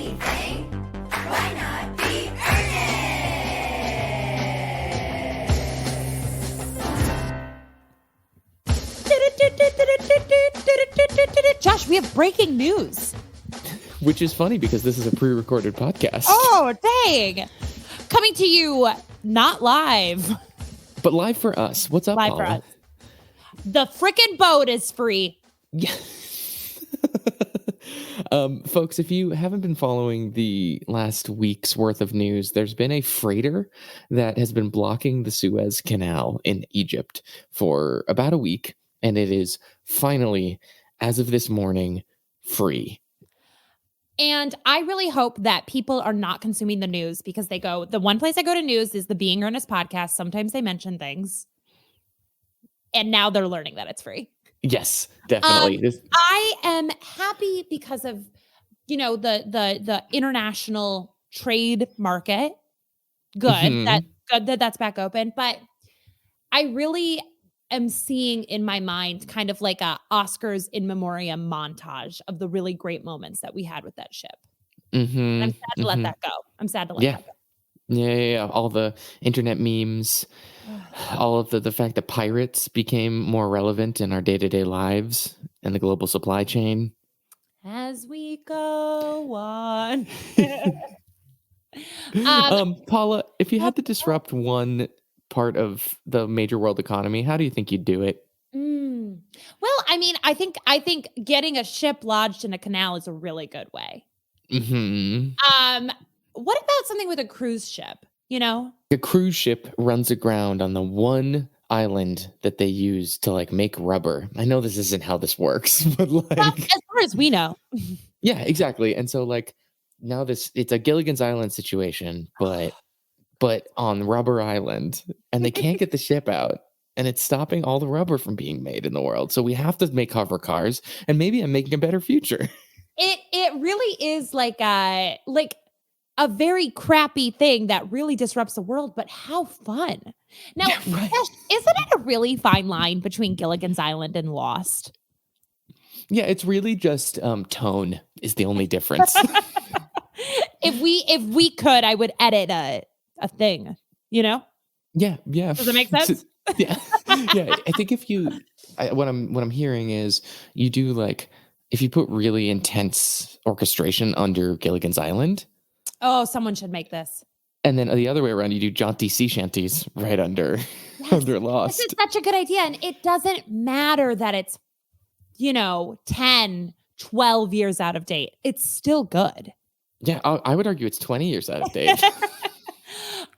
anything, why not be earnest? Josh, we have breaking news. Which is funny because this is a pre-recorded podcast. Oh, dang. Coming to you, not live. But live for us. What's up, Live Paula? for us. The frickin' boat is free. Yeah. Folks, if you haven't been following the last week's worth of news, there's been a freighter that has been blocking the Suez Canal in Egypt for about a week, and it is finally, as of this morning, free. And I really hope that people are not consuming the news because they go, the one place I go to news is the Being Earnest podcast. Sometimes they mention things. And now they're learning that it's free. Yes, definitely. I am happy because of, the international trade market. Good. That's back open. But I really am seeing in my mind kind of like a Oscars in memoriam montage of the really great moments that we had with that ship. And I'm sad to let that go. I'm sad to let that go. Yeah. All the internet memes, all of the fact that pirates became more relevant in our day-to-day lives and the global supply chain. As we go on. Paula, if you had to disrupt one part of the major world economy, how do you think you'd do it? Well, I mean, I think getting a ship lodged in a canal is a really good way. What about something with a cruise ship? A cruise ship runs aground on the one island that they use to make rubber. I know this isn't how this works, but well, as far as we know. Yeah, exactly. And so now it's a Gilligan's Island situation, but on Rubber Island, and they can't get the ship out, and it's stopping all the rubber from being made in the world. So we have to make hover cars, and maybe I'm making a better future. It really is like a very crappy thing that really disrupts the world, but how fun. Now, Josh, isn't it a really fine line between Gilligan's Island and Lost? Yeah, it's really just tone is the only difference. If we could, I would edit a thing, Yeah. Does it make sense? Yeah. I think what I'm hearing is you do if you put really intense orchestration under Gilligan's Island. Oh, someone should make this. And then the other way around, you do jaunty sea shanties right under Lost. This is such a good idea. And it doesn't matter that it's, 10, 12 years out of date. It's still good. Yeah, I would argue it's 20 years out of date.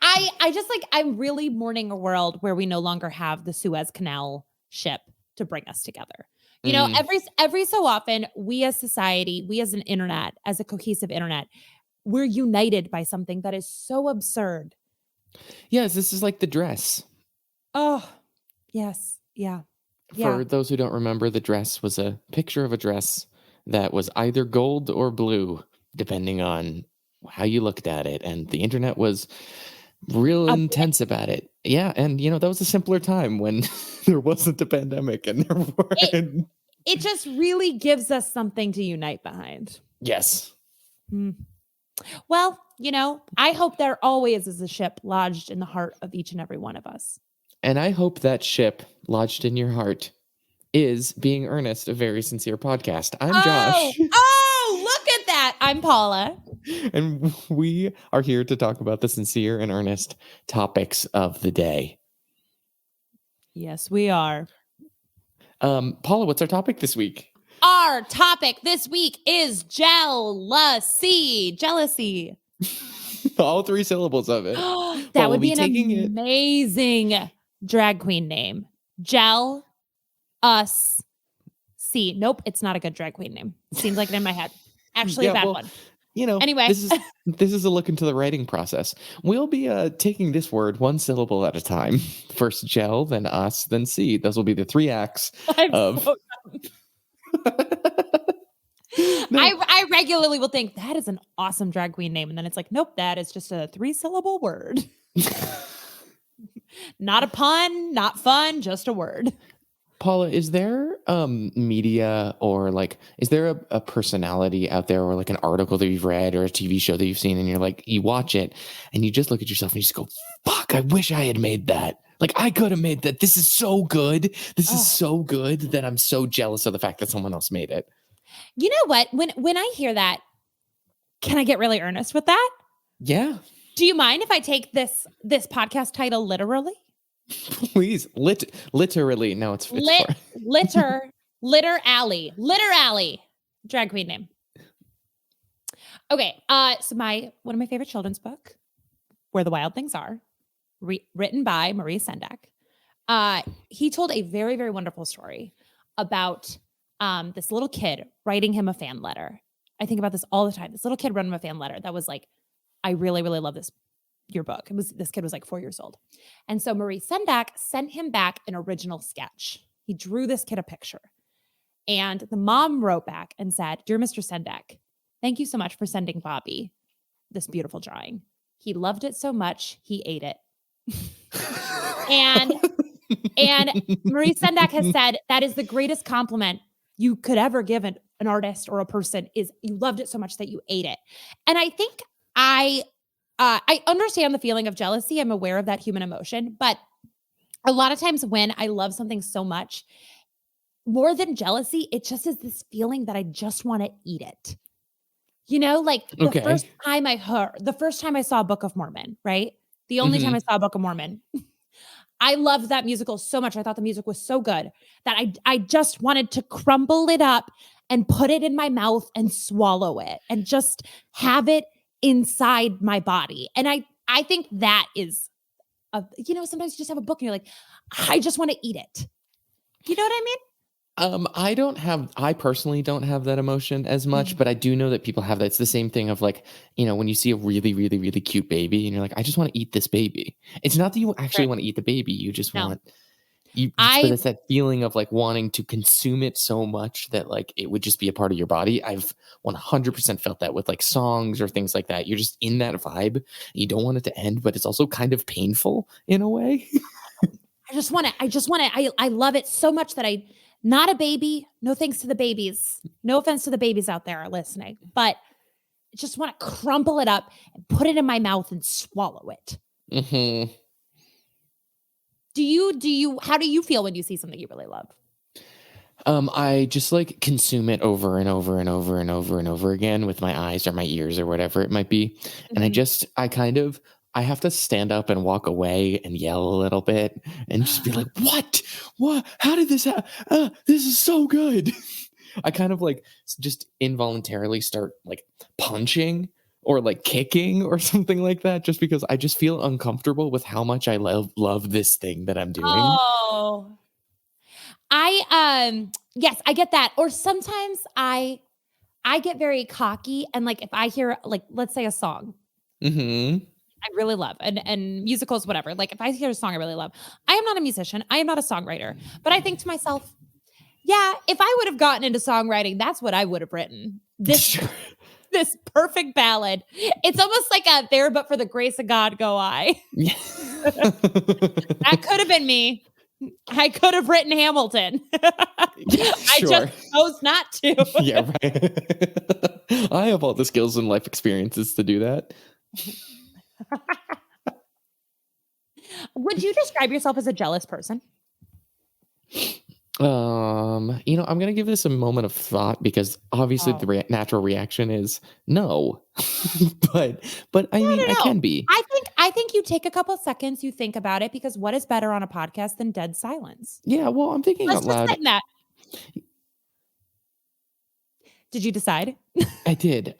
I just I'm really mourning a world where we no longer have the Suez Canal ship to bring us together. Every so often, we as society, we as an internet, as a cohesive internet, we're united by something that is so absurd. Yes, this is like the dress. Oh, yes. Yeah. For those who don't remember, the dress was a picture of a dress that was either gold or blue, depending on how you looked at it. And the internet was real intense about it. Yeah. And, that was a simpler time when there wasn't a pandemic and there weren't. It just really gives us something to unite behind. Yes. Well, I hope there always is a ship lodged in the heart of each and every one of us. And I hope that ship lodged in your heart is Being Earnest, a very sincere podcast. I'm Josh. Oh, look at that. I'm Paula. And we are here to talk about the sincere and earnest topics of the day. Yes, we are. Paula, what's our topic this week? Our topic this week is jealousy. Jealousy. All three syllables of it. That would be an amazing drag queen name. C. Nope, it's not a good drag queen name. Seems like it in my head. Actually, a bad one. Anyway, this is a look into the writing process. We'll be taking this word one syllable at a time. First gel, then us, then C. Those will be the three acts of. So no. I regularly will think that is an awesome drag queen name, and then it's like, nope, that is just a 3-syllable word. Not a pun, not fun, just a word. Paula, is there media or like, is there a personality out there or like an article that you've read or a TV show that you've seen and you're like, you watch it and you just look at yourself and you just go, fuck, I wish I had made that. Like I could have made that. This is so good. This is so good that I'm so jealous of the fact that someone else made it. You know what? When I hear that, can I get really earnest with that? Yeah. Do you mind if I take this podcast title literally? Please. Literally. No, it's Litter Alley. Drag queen name. Okay. So one of my favorite children's book, Where the Wild Things Are, written by Marie Sendak. He told a very, very wonderful story about this little kid writing him a fan letter. I think about this all the time. This little kid wrote him a fan letter that was like, I really, really love your book. This kid was like 4 years old. And so Marie Sendak sent him back an original sketch. He drew this kid a picture. And the mom wrote back and said, Dear Mr. Sendak, thank you so much for sending Bobby this beautiful drawing. He loved it so much, he ate it. and Marie Sendak has said that is the greatest compliment you could ever give an artist or a person is you loved it so much that you ate it. And I think I understand the feeling of jealousy. I'm aware of that human emotion, but a lot of times when I love something so much, more than jealousy, it just is this feeling that I just want to eat it. You know, like the first time I saw Book of Mormon, right? The only time I saw Book of Mormon, I loved that musical so much. I thought the music was so good that I just wanted to crumble it up and put it in my mouth and swallow it and just have it inside my body. And I think that is, sometimes you just have a book and you're like, I just want to eat it. You know what I mean? I personally don't have that emotion as much, but I do know that people have that. It's the same thing of like, when you see a really, really, really cute baby and you're like, I just want to eat this baby. It's not that you actually want to eat the baby. You just want, but it's that feeling of like wanting to consume it so much that like it would just be a part of your body. I've 100% felt that with like songs or things like that. You're just in that vibe. You don't want it to end, but it's also kind of painful in a way. I just want it. I love it so much that not a baby. No thanks to the babies. No offense to the babies out there listening, but I just want to crumple it up and put it in my mouth and swallow it. Mm-hmm. How do you feel when you see something you really love? I just like consume it over and over and over and over and over again with my eyes or my ears or whatever it might be. And I have to stand up and walk away and yell a little bit and just be like, what, how did this happen? This is so good. I kind of like just involuntarily start like punching or like kicking or something like that, just because I just feel uncomfortable with how much I love this thing that I'm doing. Oh, yes, I get that. Or sometimes I get very cocky and like if I hear like, let's say a song I really love and musicals, whatever. Like if I hear a song I really love, I am not a musician. I am not a songwriter, but I think to myself, yeah, if I would have gotten into songwriting, that's what I would have written. This perfect ballad. It's almost like a There But For the Grace of God Go I. Yeah. That could have been me. I could have written Hamilton. Yeah, sure. I just chose not to. Yeah, right. I have all the skills and life experiences to do that. Would you describe yourself as a jealous person? I'm going to give this a moment of thought because obviously the natural reaction is no. but I mean, I can be. I think you take a couple seconds, you think about it, because what is better on a podcast than dead silence? Yeah, well, I'm thinking out loud. That. Did you decide? I did.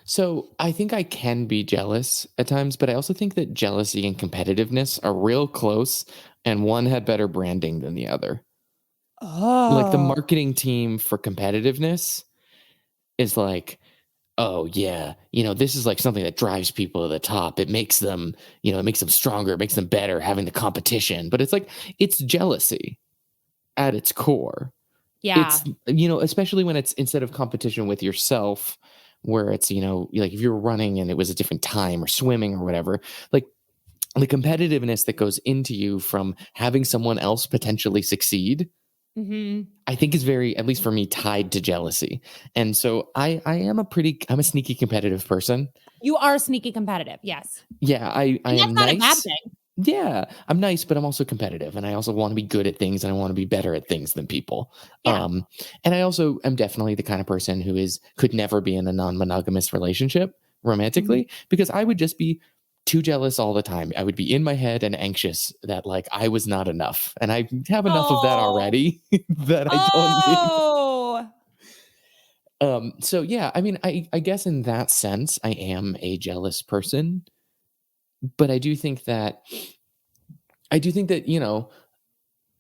So I think I can be jealous at times, but I also think that jealousy and competitiveness are real close, and one had better branding than the other. Oh. Like the marketing team for competitiveness is like, oh yeah, this is like something that drives people to the top. It makes them, it makes them stronger, it makes them better having the competition. But it's like, it's jealousy at its core. Yeah. It's, especially when it's instead of competition with yourself, where it's, like if you're running and it was a different time or swimming or whatever, like the competitiveness that goes into you from having someone else potentially succeed I think is very, at least for me, tied to jealousy. And so I am I'm a sneaky competitive person. You are sneaky competitive. Yes. Yeah, I And that's am not a bad nice. thing. Yeah, I'm nice, but I'm also competitive, and I also want to be good at things, and I want to be better at things than people. Yeah. And I also am definitely the kind of person who could never be in a non-monogamous relationship romantically, because I would just be too jealous all the time. I would be in my head and anxious that like I was not enough, and I have enough of that Oh. already that I don't need. So yeah, I mean, I guess in that sense, I am a jealous person, but I do think that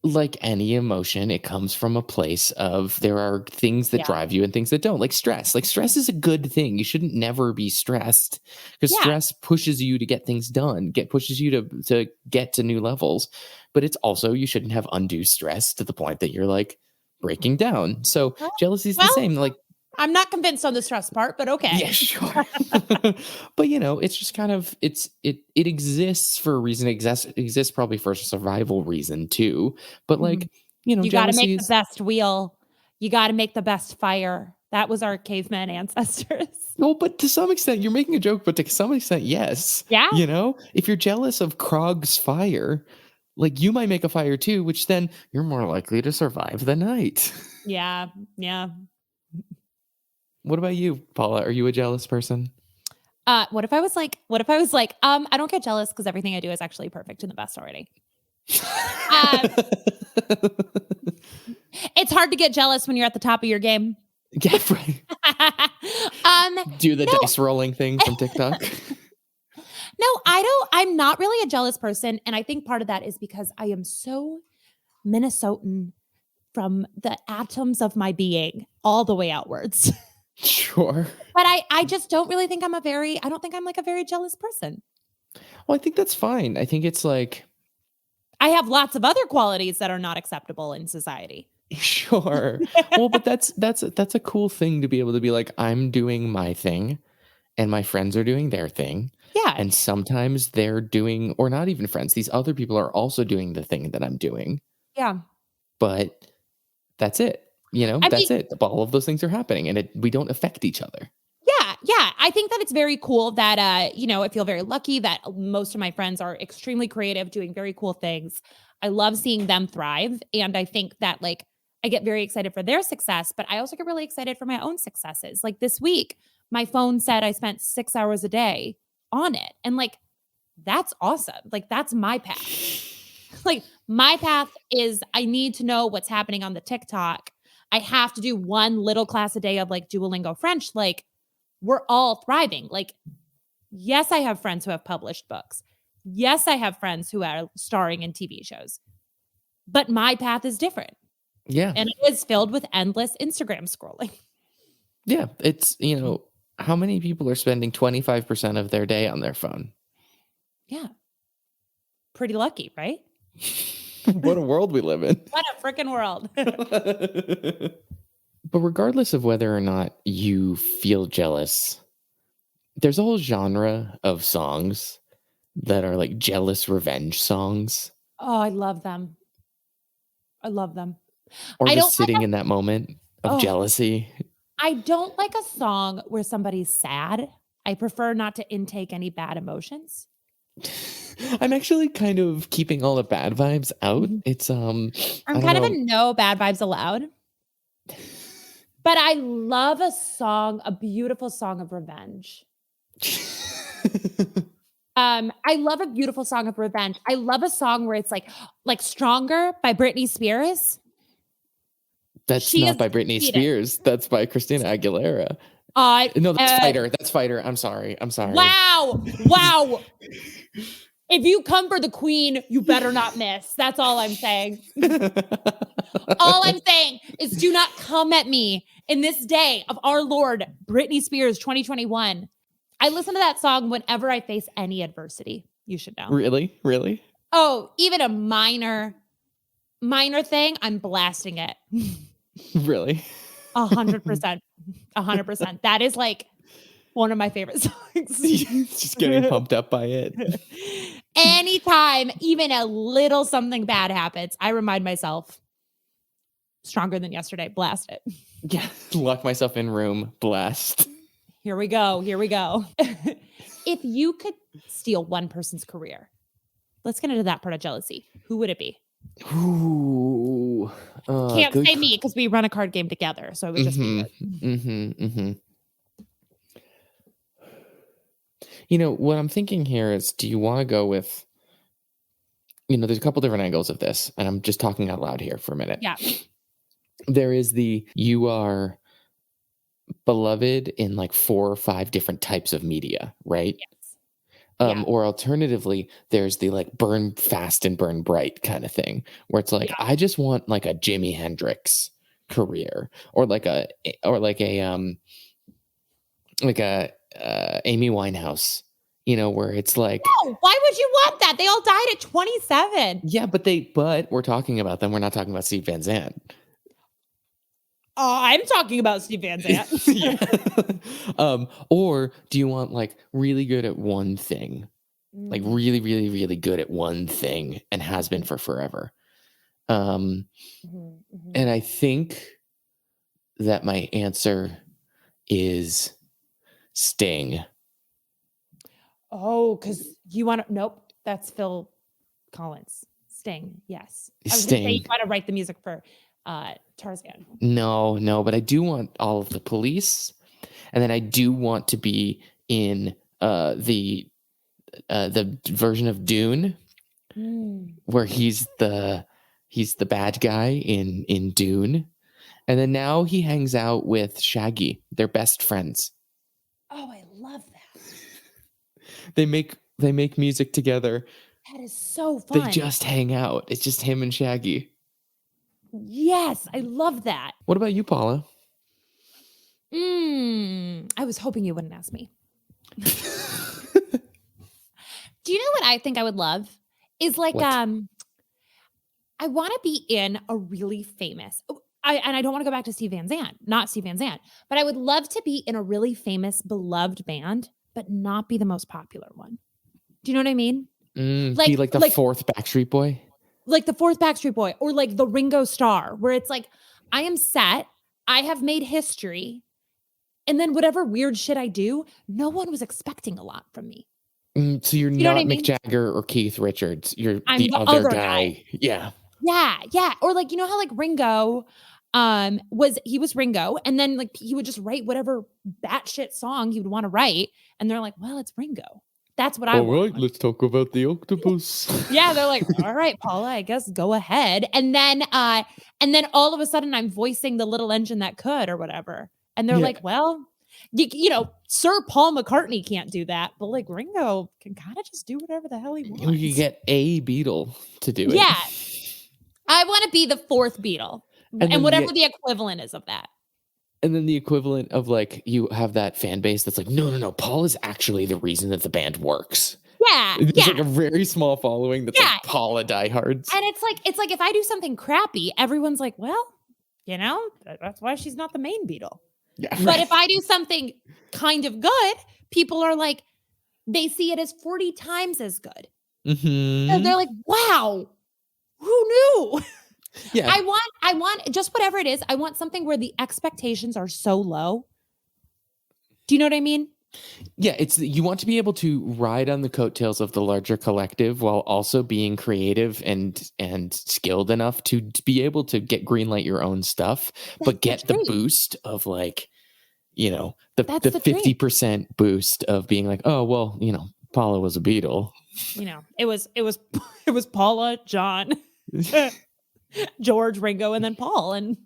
like any emotion, it comes from a place of there are things that Yeah. drive you and things that don't. Like stress. Like stress is a good thing. You shouldn't never be stressed, because Yeah. stress pushes you to get things done, pushes you to get to new levels. But it's also, you shouldn't have undue stress to the point that you're like breaking down. So jealousy is the same. Like, I'm not convinced on the stress part, but okay. yeah, sure. But it's just kind of, it exists for a reason. It exists probably for a survival reason too. But like, you got to jealousy make the best wheel. You got to make the best fire. That was our caveman ancestors. No, but to some extent, you're making a joke, but to some extent, yes. Yeah. If you're jealous of Krog's fire, like you might make a fire too, which then you're more likely to survive the night. Yeah. Yeah. What about you, Paula? Are you a jealous person? What if I was like, I don't get jealous because everything I do is actually perfect and the best already. It's hard to get jealous when you're at the top of your game. Yeah, right. Do the dice rolling thing from TikTok. No, I'm not really a jealous person. And I think part of that is because I am so Minnesotan from the atoms of my being all the way outwards. Sure. But I just don't really think I don't think I'm like a very jealous person. Well, I think that's fine. I think it's like, I have lots of other qualities that are not acceptable in society. Sure. Well, but that's a cool thing to be able to be like, I'm doing my thing and my friends are doing their thing. Yeah. And sometimes they're doing, or not even friends, these other people are also doing the thing that I'm doing. Yeah. But that's it. That's it. All of those things are happening and we don't affect each other. Yeah. I think that it's very cool that, I feel very lucky that most of my friends are extremely creative, doing very cool things. I love seeing them thrive. And I think that like, I get very excited for their success, but I also get really excited for my own successes. Like this week, my phone said I spent 6 hours a day on it. And like, that's awesome. Like that's my path. Like my path is I need to know what's happening on the TikTok. I have to do one little class a day of like Duolingo French. Like we're all thriving. Like, yes, I have friends who have published books. Yes, I have friends who are starring in TV shows, but my path is different. Yeah. And it is filled with endless Instagram scrolling. Yeah. It's, how many people are spending 25% of their day on their phone? Yeah. Pretty lucky, right? What a world we live in. What a freaking world. But regardless of whether or not you feel jealous, there's a whole genre of songs that are like jealous revenge songs. Oh, I love them. I love them. Or just sitting in that moment of jealousy. I don't like a song where somebody's sad. I prefer not to intake any bad emotions. I'm actually kind of keeping all the bad vibes out. It's I'm kind of a no bad vibes allowed. But I love a beautiful song of revenge. I love a beautiful song of revenge. I love a song where it's like Stronger by Britney Spears. That's not by Britney Spears. That's by Christina Aguilera. No, that's Fighter. That's Fighter. I'm sorry. Wow. If you come for the queen, you better not miss. That's all I'm saying. All I'm saying is do not come at me in this day of our Lord, Britney Spears 2021. I listen to that song whenever I face any adversity. You should know. Really? Really? Oh, even a minor thing, I'm blasting it. Really? 100%. 100%. That is like one of my favorite songs. Just getting pumped up by it. Anytime even a little something bad happens, I remind myself, Stronger Than Yesterday. Blast it. Yeah. Lock myself in room. Blast. Here we go. If you could steal one person's career, let's get into that part of jealousy. Who would it be? Ooh. Can't say me because we run a card game together. So it would just be yours. You know, what I'm thinking here is, do you want to go with, you know, there's a couple different angles of this, and I'm just talking out loud here for a minute. Yeah. There is you are beloved in like 4 or 5 different types of media, right? Yes. Or alternatively, there's the like burn fast and burn bright kind of thing, where it's like, I just want like a Jimi Hendrix career, or like a Amy Winehouse, you know, where it's like, no, why would you want that? They all died at 27. Yeah, but we're talking about them. We're not talking about Steve Van Zandt. I'm talking about Steve Van Zandt. Or do you want like really good at one thing, like really, really, really good at one thing, and has been for forever? And I think that my answer is Sting. Oh, because you want to? Nope, that's Phil Collins. Sting, yes. I was going to say you want to write the music for Tarzan. No, but I do want all of the Police, and then I do want to be in the version of Dune where he's the bad guy in Dune, and then now he hangs out with Shaggy. They're best friends. Oh, I love that. They make music together. That is so fun. They just hang out. It's just him and Shaggy. Yes, I love that. What about you, Paula? I was hoping you wouldn't ask me. Do you know what I think I would love? Is like, What? I want to be in a really famous, and I don't want to go back to Steve Van Zandt, not Steve Van Zandt, but I would love to be in a really famous, beloved band, but not be the most popular one. Do you know what I mean? Be like the fourth Backstreet Boy? Like the fourth Backstreet Boy, or like the Ringo Starr, where it's like, I am set, I have made history, and then whatever weird shit I do, no one was expecting a lot from me. So you're not Mick Jagger or Keith Richards. You're the other guy. Yeah. Yeah. Or like, you know how like Ringo was Ringo, and then like he would just write whatever batshit song he would want to write, and they're like, well, it's Ringo. That's what I want. All right, let's talk about the octopus. Yeah, they're like, all right, Paula, I guess go ahead. And then all of a sudden I'm voicing the little engine that could or whatever. And they're like, well, you know, Sir Paul McCartney can't do that, but like Ringo can kind of just do whatever the hell he wants. You get a Beatle to do it. Yeah. I want to be the fourth Beatle. And whatever the equivalent is of that. And then the equivalent of like, you have that fan base that's like, no, Paul is actually the reason that the band works. Yeah. It's like a very small following that's like Paula diehards. And it's like if I do something crappy, everyone's like, well, you know, that's why she's not the main Beatle. Yeah. Right. But if I do something kind of good, people are like, they see it as 40 times as good. And they're like, wow, who knew? Yeah. I want just whatever it is. I want something where the expectations are so low. Do you know what I mean? Yeah, you want to be able to ride on the coattails of the larger collective while also being creative and skilled enough to be able to get greenlight your own stuff, but get the boost of like, you know, the 50% boost of being like, oh, well, you know, Paula was a Beatle. You know, it was Paula, John, George, Ringo, and then Paul, and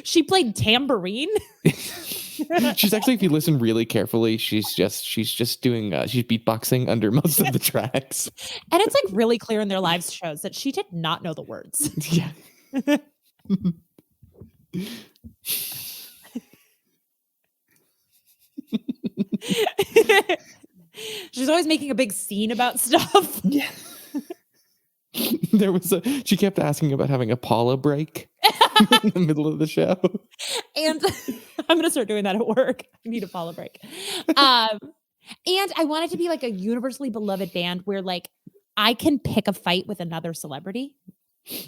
she played tambourine. She's actually, if you listen really carefully, she's just doing she's beatboxing under most of the tracks, and it's like really clear in their live shows that she did not know the words. Yeah. She's always making a big scene about stuff. Yeah. She kept asking about having a Paula break in the middle of the show. And I'm going to start doing that at work. I need a Paula break. And I want it to be like a universally beloved band where like I can pick a fight with another celebrity.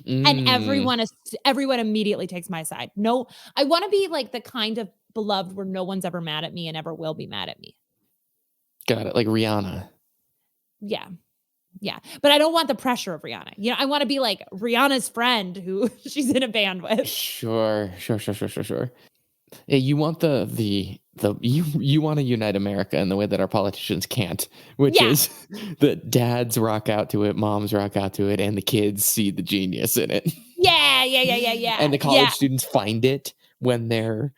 And everyone immediately takes my side. No, I want to be like the kind of beloved where no one's ever mad at me and ever will be mad at me. Got it. Like Rihanna. Yeah. Yeah. But I don't want the pressure of Rihanna. You know, I want to be like Rihanna's friend who she's in a band with. Sure. Yeah, you want you want to unite America in the way that our politicians can't, which is the dads rock out to it, moms rock out to it, and the kids see the genius in it. Yeah. And the college students find it when they're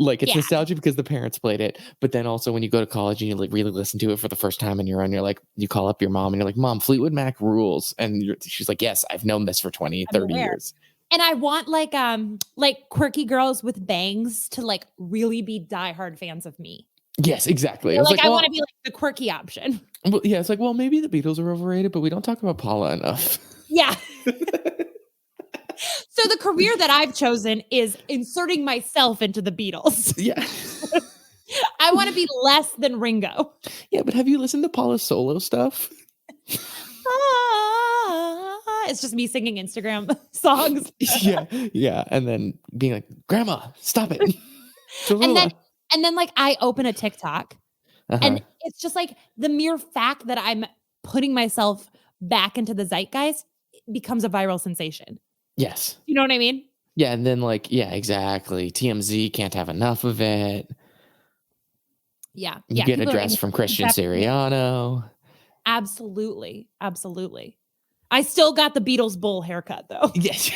like, it's nostalgia because the parents played it, but then also when you go to college and you like really listen to it for the first time and you're like, you call up your mom and you're like, Mom, Fleetwood Mac rules. And she's like, yes, I've known this for 20, 30 years. And I want like quirky girls with bangs to like really be diehard fans of me. Yes, exactly. I want to be like the quirky option. Well, yeah, it's like, well, maybe the Beatles are overrated, but we don't talk about Paula enough. Yeah. So the career that I've chosen is inserting myself into the Beatles. Yeah. I want to be less than Ringo. Yeah, but have you listened to Paula's solo stuff? It's just me singing Instagram songs. Yeah. And then being like, Grandma, stop it. and then like I open a TikTok and it's just like the mere fact that I'm putting myself back into the zeitgeist becomes a viral sensation. Yes. You know what I mean? Yeah. And then like, yeah, exactly. TMZ can't have enough of it. Yeah. You get a dress from Christian Siriano. Absolutely. I still got the Beatles bowl haircut though. Yes.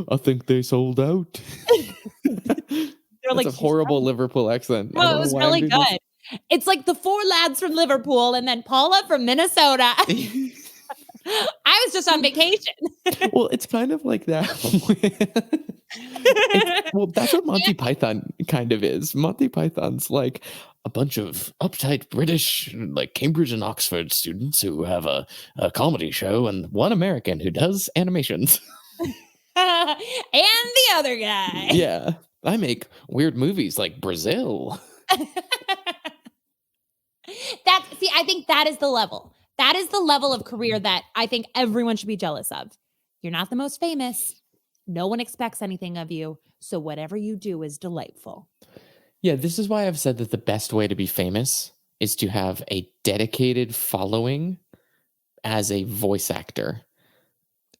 I think they sold out. That's like a horrible Liverpool accent. Oh, it was really good. It's like the 4 lads from Liverpool and then Paula from Minnesota. I was just on vacation. Well, it's kind of like that. Well, that's what Monty Python kind of is. Monty Python's like a bunch of uptight British, like Cambridge and Oxford students who have a comedy show and one American who does animations. And the other guy. Yeah. I make weird movies like Brazil. I think that is the level. That is the level of career that I think everyone should be jealous of. You're not the most famous. No one expects anything of you. So whatever you do is delightful. Yeah, this is why I've said that the best way to be famous is to have a dedicated following as a voice actor.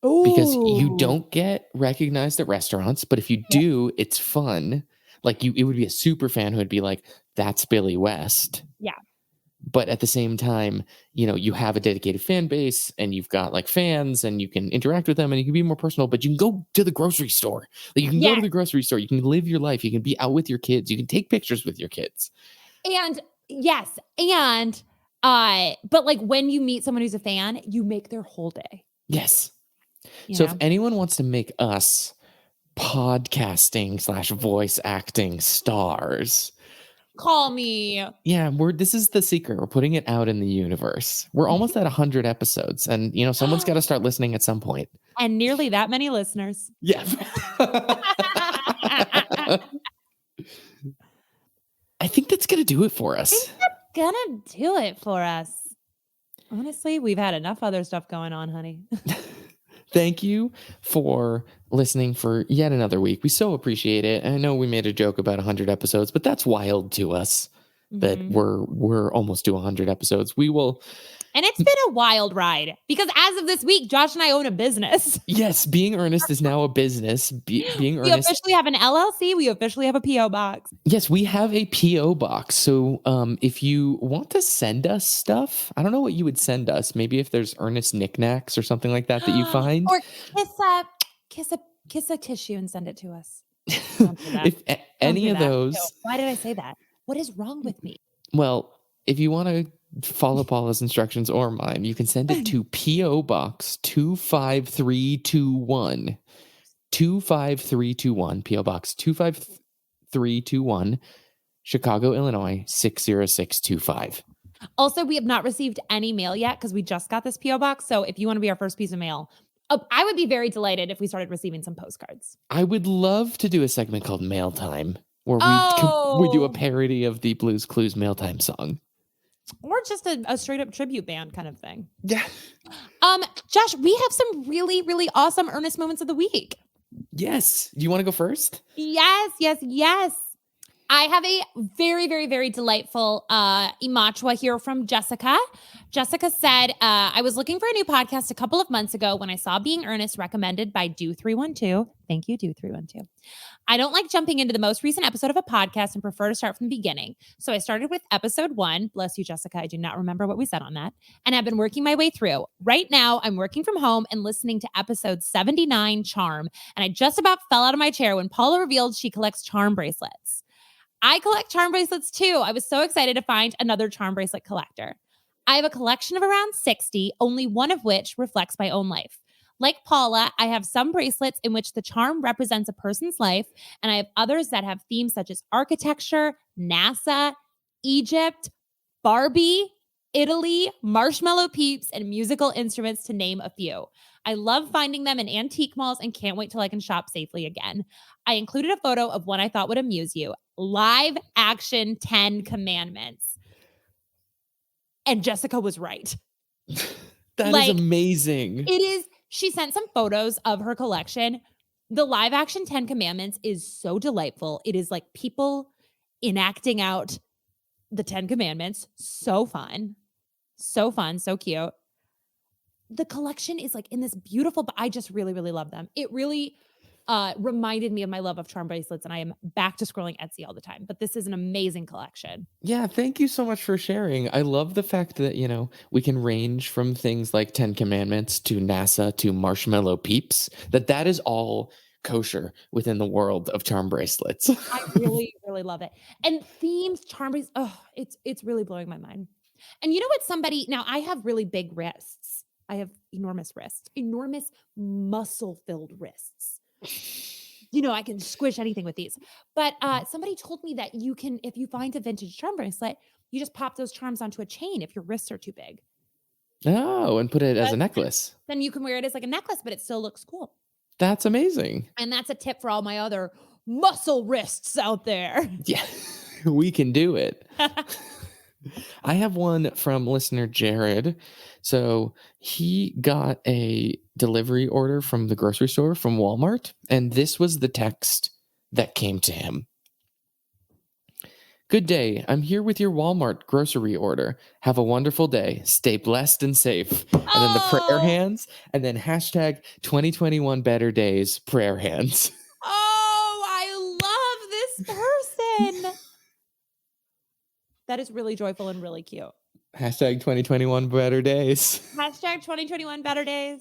Ooh. Because you don't get recognized at restaurants, but if you do, it's fun. Like it would be a super fan who would be like, that's Billy West. Yeah. But at the same time, you know, you have a dedicated fan base and you've got like fans and you can interact with them and you can be more personal, but you can go to the grocery store. Like you can go to the grocery store. You can live your life. You can be out with your kids. You can take pictures with your kids. And yes. And, but like when you meet someone who's a fan, you make their whole day. Yes. So if anyone wants to make us podcasting / voice acting stars, call me. Yeah, this is the secret. We're putting it out in the universe. We're almost at 100 episodes, and you know someone's got to start listening at some point. And nearly that many listeners. Yeah. I think that's gonna do it for us. Honestly, we've had enough other stuff going on, honey. Thank you for listening for yet another week. We so appreciate it. I know we made a joke about 100 episodes, but that's wild to us that we're almost to 100 episodes. We will. And it's been a wild ride because as of this week, Josh and I own a business. Yes, Being Earnest is now a business. Being Earnest. We officially have an LLC. We officially have a P.O. box. Yes, we have a P.O. box. So if you want to send us stuff, I don't know what you would send us. Maybe if there's Earnest knickknacks or something like that you find. Or kiss a tissue and send it to us. If any of those. Why did I say that? What is wrong with me? Well, if you want to follow Paula's instructions or mine, you can send it to P.O. Box 25321. 25321. P.O. Box 25321, Chicago, Illinois 60625. Also, we have not received any mail yet because we just got this P.O. box. So if you want to be our first piece of mail, I would be very delighted if we started receiving some postcards. I would love to do a segment called Mail Time where we do a parody of the Blues Clues Mail Time song. Or just a straight up tribute band kind of thing. Yeah. Josh, we have some really, really awesome earnest moments of the week. Yes. Do you want to go first? Yes. I have a very, very, very delightful imachwa here from Jessica. Jessica said, I was looking for a new podcast a couple of months ago when I saw Being Earnest recommended by Do312. Thank you, Do312. I don't like jumping into the most recent episode of a podcast and prefer to start from the beginning. So I started with episode 1. Bless you, Jessica. I do not remember what we said on that. And I've been working my way through. Right now, I'm working from home and listening to episode 79, Charm. And I just about fell out of my chair when Paula revealed she collects charm bracelets. I collect charm bracelets too. I was so excited to find another charm bracelet collector. I have a collection of around 60, only one of which reflects my own life. Like Paula, I have some bracelets in which the charm represents a person's life, and I have others that have themes such as architecture, NASA, Egypt, Barbie, Italy, marshmallow peeps, and musical instruments, to name a few. I love finding them in antique malls and can't wait till I can shop safely again. I included a photo of one I thought would amuse you. Live action 10 Commandments. And Jessica was right. That is amazing. It is. She sent some photos of her collection. The live action 10 Commandments is so delightful. It is like people enacting out the 10 Commandments. So fun. So fun. So cute. The collection is like in this beautiful, but I just really, really love them. It really reminded me of my love of charm bracelets, and I am back to scrolling Etsy all the time. But this is an amazing collection. Yeah, thank you so much for sharing. I love the fact that, we can range from things like 10 Commandments to NASA to marshmallow peeps, that is all kosher within the world of charm bracelets. I really, really love it. And themes, charm bracelets, it's really blowing my mind. And you know what, now I have really big wrists. I have enormous wrists, enormous muscle-filled wrists. I can squish anything with these. But somebody told me that you can, if you find a vintage charm bracelet, you just pop those charms onto a chain if your wrists are too big. Oh, and put it as a necklace. Then you can wear it as like a necklace, but it still looks cool. That's amazing. And that's a tip for all my other muscle wrists out there. Yeah, we can do it. I have one from listener Jared. So he got a delivery order from the grocery store from Walmart, and this was the text that came to him. Good day. I'm here with your Walmart grocery order. Have a wonderful day. Stay blessed and safe. And then the prayer hands, and then hashtag 2021 better days prayer hands. Oh, I love this person. That is really joyful and really cute. Hashtag 2021 better days. Hashtag 2021 better days.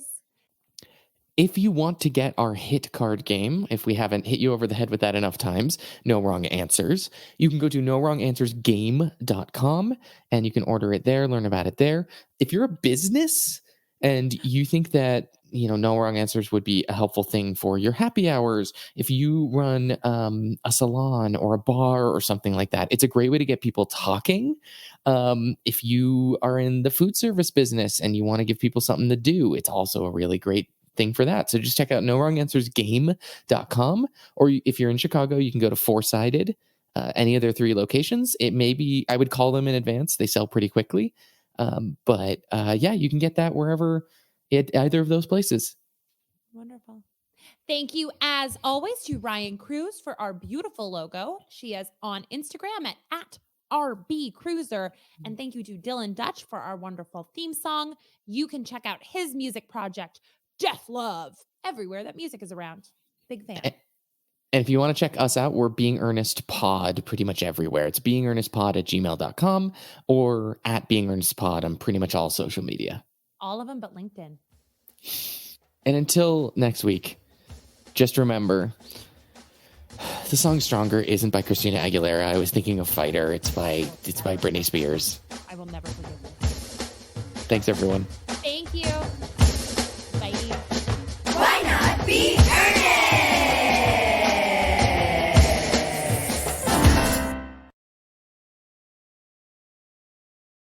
If you want to get our hit card game, if we haven't hit you over the head with that enough times, No Wrong Answers, you can go to nowronganswersgame.com and you can order it there, learn about it there. If you're a business and you think that, No Wrong Answers would be a helpful thing for your happy hours, if you run a salon or a bar or something like that, it's a great way to get people talking. If you are in the food service business and you want to give people something to do, it's also a really great thing for that. So just check out nowronganswersgame.com, or if you're in Chicago, you can go to Four-Sided, any of their 3 locations. It may be, I would call them in advance. They sell pretty quickly. But you can get that wherever at either of those places. Wonderful. Thank you, as always, to Ryan Cruz for our beautiful logo. She is on Instagram at @RBCruiser. And thank you to Dylan Dutch for our wonderful theme song. You can check out his music project, Death Love, everywhere that music is around. Big fan. And if you want to check us out, we're Being Earnest Pod pretty much everywhere. It's beingearnestpod@gmail.com or @beingearnestpod on pretty much all social media. All of them but LinkedIn. And until next week, just remember, the song Stronger isn't by Christina Aguilera. I was thinking of Fighter. It's by Britney Spears. I will never forgive you. Thanks, everyone.